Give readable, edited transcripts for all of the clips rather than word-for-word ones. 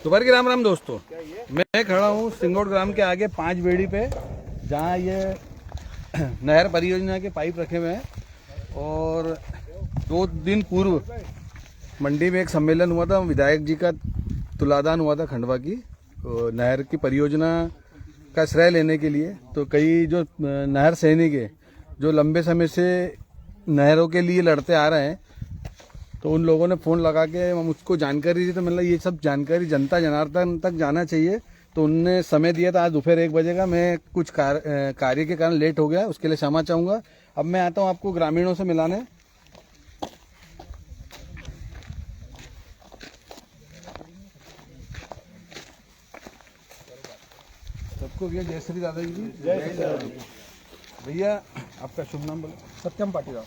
दोपहर के राम राम दोस्तों। मैं खड़ा हूँ सिंगोट ग्राम के आगे 5 बेड़ी पे, जहाँ ये नहर परियोजना के पाइप रखे हुए हैं। और 2 दिन पूर्व मंडी में एक सम्मेलन हुआ था, विधायक जी का तुलादान हुआ था खंडवा की नहर की परियोजना का श्रेय लेने के लिए। तो कई जो नहर सैनिक है जो लंबे समय से नहरों के लिए लड़ते आ रहे हैं, तो उन लोगों ने फ़ोन लगा के मुझको जानकारी दी। तो मतलब ये सब जानकारी जनता जनार्दन तक जाना चाहिए, तो उनने समय दिया था आज दोपहर 1 बजे का। मैं कुछ कार्य के कारण लेट हो गया, उसके लिए क्षमा चाहूँगा। अब मैं आता हूँ आपको ग्रामीणों से मिलाने। सबको भैया जय श्री दादाजी की जय श्री। भैया आपका शुभ नाम बोलो। सत्यम पाटीदार।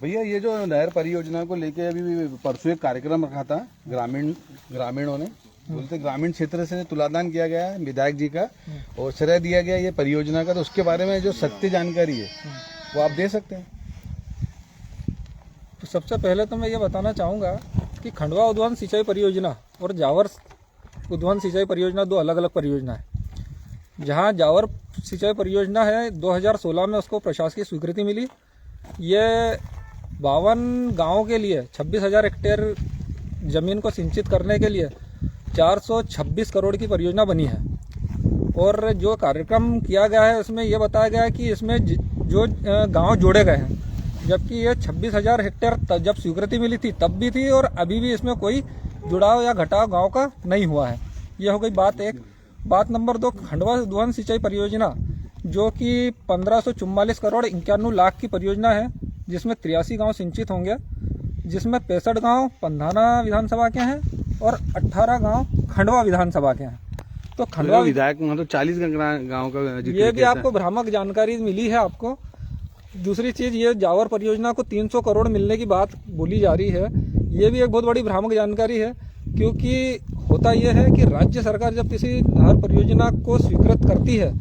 भैया ये जो नहर परियोजना को लेके अभी परसों एक कार्यक्रम रखा था ग्रामीणों ने, बोलते ग्रामीण क्षेत्र से तुलादान किया गया है विधायक जी का और श्रेय दिया गया ये परियोजना का। तो उसके बारे में जो सत्य जानकारी है वो आप दे सकते हैं। तो सबसे पहले तो मैं ये बताना चाहूँगा कि खंडवा उद्वहन सिंचाई परियोजना और जावर उद्वहन सिंचाई परियोजना 2 अलग अलग परियोजना है। जहाँ जावर सिंचाई परियोजना है 2016 में उसको प्रशासकीय स्वीकृति मिली। ये 52 गाँवों के लिए 26,000 हेक्टेयर जमीन को सिंचित करने के लिए 426 करोड़ की परियोजना बनी है। और जो कार्यक्रम किया गया है उसमें ये बताया गया है कि इसमें जो गांव जोड़े गए हैं, जबकि ये 26,000 हेक्टेयर जब स्वीकृति मिली थी तब भी थी और अभी भी इसमें कोई जुड़ाव या घटाव गांव का नहीं हुआ है। यह हो गई बात एक। बात नंबर 2, खंडवा उद्वहन सिंचाई परियोजना जो कि 1544 करोड़ 91 लाख की परियोजना है, जिसमें 83 गांव सिंचित होंगे, जिसमें 65 गांव पंधाना विधानसभा के हैं और 18 गांव खंडवा विधानसभा के हैं। तो खंडवा विधायक मतलब 40 गाँव का ये भी आपको भ्रामक जानकारी मिली है आपको। दूसरी चीज, ये जावर परियोजना को 300 करोड़ मिलने की बात बोली जा रही है, ये भी एक बहुत बड़ी भ्रामक जानकारी है। क्योंकि होता यह है कि राज्य सरकार जब किसी नहर परियोजना को स्वीकृत करती है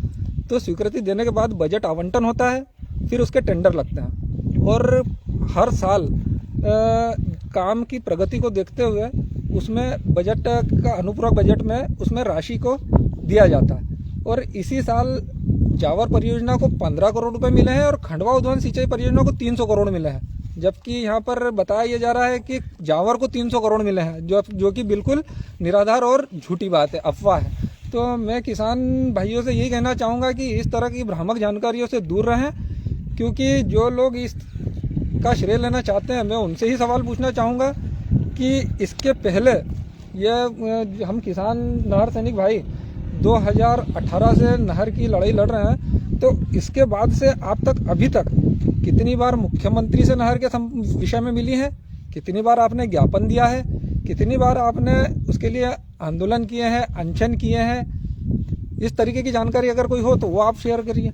तो स्वीकृति देने के बाद बजट आवंटन होता है, फिर उसके टेंडर लगते हैं और हर साल काम की प्रगति को देखते हुए उसमें बजट का अनुपूरक बजट में उसमें राशि को दिया जाता है। और इसी साल जावर परियोजना को 15 करोड़ रुपए मिले हैं और खंडवा उद्वहन सिंचाई परियोजना को 300 करोड़ मिले हैं, जबकि यहाँ पर बताया यह जा रहा है कि जावर को 300 करोड़ मिले हैं, जो कि बिल्कुल निराधार और झूठी बात है, अफवाह है। तो मैं किसान भाइयों से यही कहना चाहूँगा कि इस तरह की भ्रामक जानकारियों से दूर रहें, क्योंकि जो लोग इस का श्रेय लेना चाहते हैं मैं उनसे ही सवाल पूछना चाहूँगा कि इसके पहले ये हम किसान नहर सैनिक भाई 2018 से नहर की लड़ाई लड़ रहे हैं, तो इसके बाद से आप तक अभी तक कितनी बार मुख्यमंत्री से नहर के विषय में मिली है, कितनी बार आपने ज्ञापन दिया है, कितनी बार आपने उसके लिए आंदोलन किए हैं, अनशन किए हैं। इस तरीके की जानकारी अगर कोई हो तो वो आप शेयर करिए।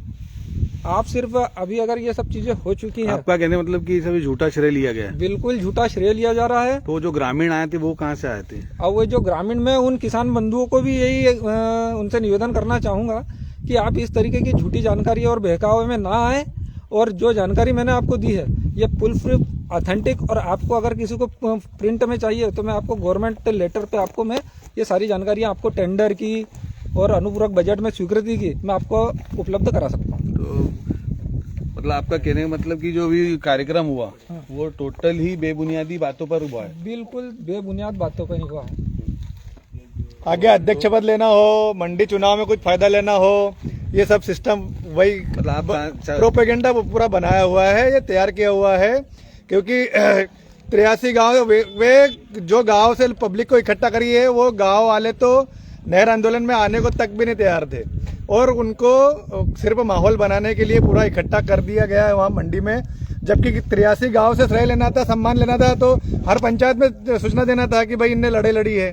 आप सिर्फ अभी अगर ये सब चीजें हो चुकी हैं, आपका कहने मतलब कि सभी झूठा श्रेय लिया गया है। बिल्कुल झूठा श्रेय लिया जा रहा है। तो जो ग्रामीण आए थे वो कहाँ से आए थे? अब वो जो ग्रामीण में उन किसान बंधुओं को भी यही उनसे निवेदन करना चाहूंगा कि आप इस तरीके की झूठी जानकारी और बहकावे में ना आए। और जो जानकारी मैंने आपको दी है ये फुल प्रूफ ऑथेंटिक, और आपको अगर किसी को प्रिंट में चाहिए तो मैं आपको गवर्नमेंट लेटर पे आपको मैं ये सारी जानकारियाँ आपको टेंडर की और अनुपूरक बजट में स्वीकृति की मैं आपको उपलब्ध करा सकता हूँ। तो मतलब आपका कहने का मतलब कि जो भी कार्यक्रम हुआ वो टोटल ही बेबुनियादी बातों पर हुआ है? बिल्कुल बेबुनियाद बातों पर ही हुआ है। आगे अध्यक्ष पद लेना हो, मंडी चुनाव में कुछ फायदा लेना हो, ये सब सिस्टम वही मतलब प्रोपेगेंडा पूरा बनाया हुआ है, ये तैयार किया हुआ है। क्योंकि 83 गांव वे जो गांव से पब्लिक को इकट्ठा करी है, वो गांव वाले तो नहर आंदोलन में आने को तक भी नहीं तैयार थे और उनको सिर्फ माहौल बनाने के लिए पूरा इकट्ठा कर दिया गया है वहाँ मंडी में। जबकि 83 गांव से श्रेय लेना था, सम्मान लेना था, तो हर पंचायत में सूचना देना था कि भाई इनने लड़े लड़ी है।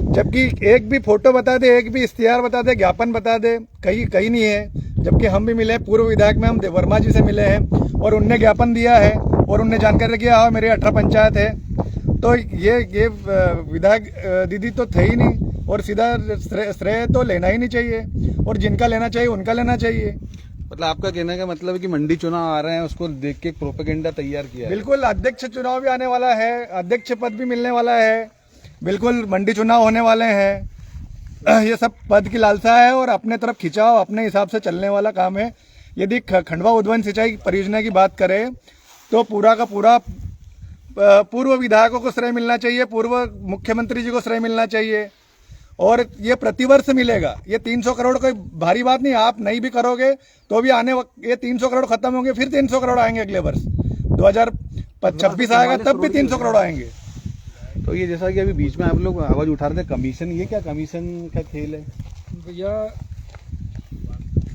जबकि एक भी फोटो बता दे, एक भी इश्तिहार बता दे, ज्ञापन बता दे, कहीं नहीं है। जबकि हम भी मिले, पूर्व विधायक में हम वर्मा जी से मिले हैं और उनने ज्ञापन दिया है और उनने जानकारी किया हाँ मेरी 18 पंचायत है। तो ये विधायक दीदी तो थे ही नहीं और सीधा श्रेय तो लेना ही नहीं चाहिए और जिनका लेना चाहिए उनका लेना चाहिए। मतलब आपका कहने का मतलब है कि मंडी चुनाव आ रहे हैं, उसको देख के प्रोपेगेंडा तैयार किया है? बिल्कुल, अध्यक्ष चुनाव भी आने वाला है, अध्यक्ष पद भी मिलने वाला है। बिल्कुल मंडी चुनाव होने वाले हैं, ये सब पद की लालसा है और अपने तरफ खिंचाव अपने हिसाब से चलने वाला काम है। यदि खंडवा उद्वन सिंचाई परियोजना की बात करें तो पूरा का पूरा पूर्व विधायकों को श्रेय मिलना चाहिए, पूर्व मुख्यमंत्री जी को श्रेय मिलना चाहिए और ये प्रतिवर्ष मिलेगा। ये 300 करोड़ कोई भारी बात नहीं, आप नहीं भी करोगे तो भी आने वक्त ये 300 करोड़ खत्म होंगे, फिर 300 करोड़ आएंगे अगले वर्ष 2026 आएगा तब भी 300 करोड़ आएंगे। तो ये जैसा कि अभी बीच में आप लोग आवाज उठा रहे थे कमीशन, ये क्या कमीशन का खेल है? भैया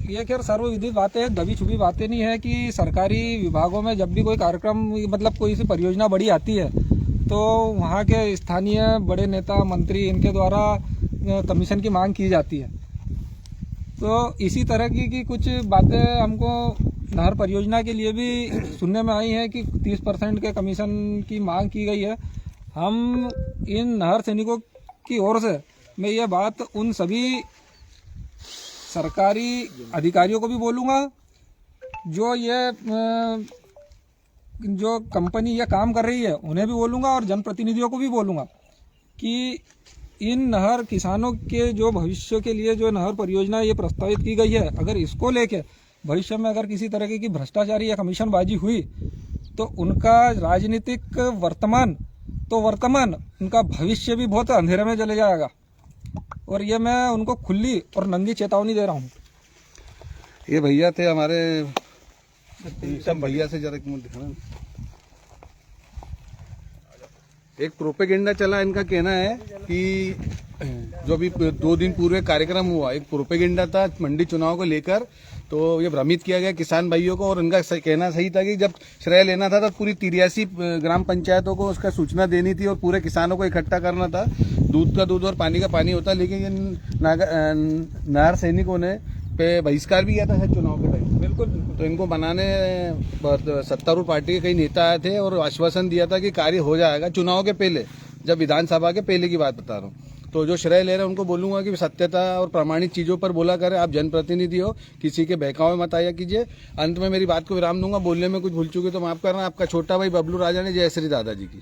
ये खैर सर्वविदित बातें हैं, दबी छुपी बातें नहीं है कि सरकारी विभागों में जब भी कोई कार्यक्रम मतलब कोई सी परियोजना बड़ी आती है तो वहाँ के स्थानीय बड़े नेता मंत्री इनके द्वारा कमीशन की मांग की जाती है। तो इसी तरह की कुछ बातें हमको नहर परियोजना के लिए भी सुनने में आई है कि 30% के कमीशन की मांग की गई है। हम इन नहर सैनिकों की ओर से मैं ये बात उन सभी सरकारी अधिकारियों को भी बोलूँगा जो ये जो कंपनी ये काम कर रही है उन्हें भी बोलूँगा और जनप्रतिनिधियों को भी बोलूँगा कि इन नहर किसानों के जो भविष्य के लिए जो नहर परियोजना ये प्रस्तावित की गई है, अगर इसको लेके भविष्य में अगर किसी तरह की भ्रष्टाचारी या कमीशनबाजी हुई तो उनका राजनीतिक वर्तमान उनका भविष्य भी बहुत अंधेरे में चले जाएगा। और ये मैं उनको खुली और नंगी चेतावनी दे रहा हूँ। ये भैया थे हमारे, सब भैया से जरा एक मिनट दिखाना। एक प्रोपेगेंडा चला, इनका कहना है कि जो अभी 2 दिन पूर्व कार्यक्रम हुआ, एक प्रोपेगेंडा था मंडी चुनाव को लेकर, तो ये भ्रमित किया गया किसान भाइयों को और इनका कहना सही था कि जब श्रेय लेना था तो पूरी 83 ग्राम पंचायतों को उसका सूचना देनी थी और पूरे किसानों को इकट्ठा करना था। दूध का दूध और पानी का पानी होता, लेकिन इन नहर सैनिकों ने पे बहिष्कार भी किया था शायद चुनाव के टाइम। बिल्कुल। तो इनको बनाने सत्तारूढ़ पार्टी के कई नेता आए थे और आश्वासन दिया था कि कार्य हो जाएगा चुनाव के पहले, जब विधानसभा के पहले की बात बता रहा हूँ। तो जो श्रेय ले रहे हैं उनको बोलूंगा कि सत्यता और प्रामाणिक चीजों पर बोला करें। आप जनप्रतिनिधि हो, किसी के बहकावे मत आया कीजिए। अंत में मेरी बात को विराम दूंगा, बोलने में कुछ भूल चुके तो माफ करना। आपका छोटा भाई बबलू राजा ने, जय श्री दादाजी की।